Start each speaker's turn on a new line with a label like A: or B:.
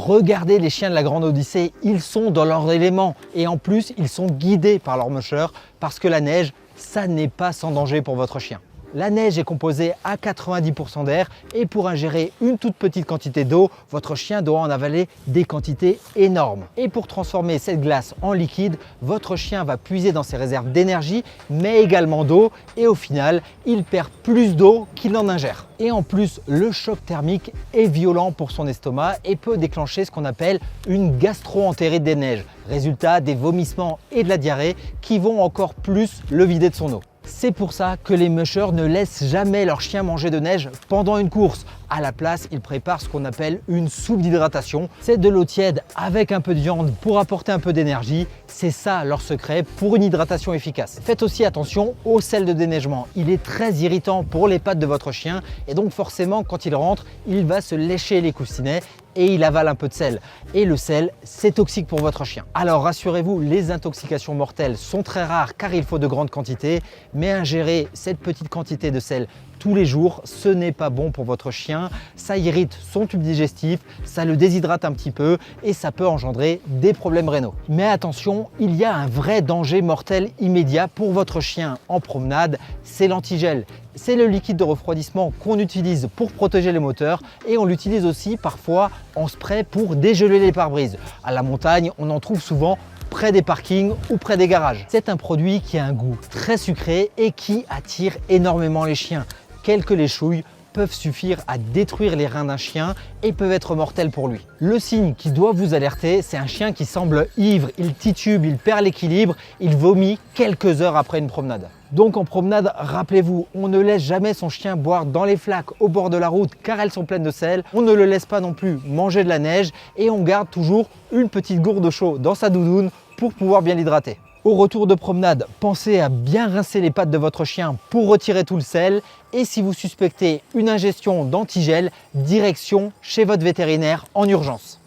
A: Regardez les chiens de la Grande Odyssée, ils sont dans leur élément et en plus ils sont guidés par leur musher parce que la neige, ça n'est pas sans danger pour votre chien. La neige est composée à 90% d'air et pour ingérer une toute petite quantité d'eau, votre chien doit en avaler des quantités énormes. Et pour transformer cette glace en liquide, votre chien va puiser dans ses réserves d'énergie mais également d'eau et au final, il perd plus d'eau qu'il n'en ingère. Et en plus, le choc thermique est violent pour son estomac et peut déclencher ce qu'on appelle une gastro-entérite des neiges. Résultat, des vomissements et de la diarrhée qui vont encore plus le vider de son eau. C'est pour ça que les mushers ne laissent jamais leur chien manger de neige pendant une course. À la place, ils préparent ce qu'on appelle une soupe d'hydratation. C'est de l'eau tiède avec un peu de viande pour apporter un peu d'énergie. C'est ça leur secret pour une hydratation efficace. Faites aussi attention au sel de déneigement. Il est très irritant pour les pattes de votre chien et donc forcément quand il rentre, il va se lécher les coussinets et il avale un peu de sel. Et le sel, c'est toxique pour votre chien. Alors rassurez-vous, les intoxications mortelles sont très rares car il faut de grandes quantités, mais ingérer cette petite quantité de sel tous les jours, ce n'est pas bon pour votre chien. Ça irrite son tube digestif, ça le déshydrate un petit peu et ça peut engendrer des problèmes rénaux. Mais attention, il y a un vrai danger mortel immédiat pour votre chien en promenade, c'est l'antigel. C'est le liquide de refroidissement qu'on utilise pour protéger les moteurs et on l'utilise aussi parfois en spray pour dégeler les pare-brises. À la montagne, on en trouve souvent près des parkings ou près des garages. C'est un produit qui a un goût très sucré et qui attire énormément les chiens. Quelques léchouilles peuvent suffire à détruire les reins d'un chien et peuvent être mortels pour lui. Le signe qui doit vous alerter, c'est un chien qui semble ivre, il titube, il perd l'équilibre, il vomit quelques heures après une promenade. Donc en promenade, rappelez-vous, on ne laisse jamais son chien boire dans les flaques au bord de la route car elles sont pleines de sel. On ne le laisse pas non plus manger de la neige et on garde toujours une petite gourde chaude dans sa doudoune pour pouvoir bien l'hydrater. Au retour de promenade, pensez à bien rincer les pattes de votre chien pour retirer tout le sel. Et si vous suspectez une ingestion d'antigel, direction chez votre vétérinaire en urgence.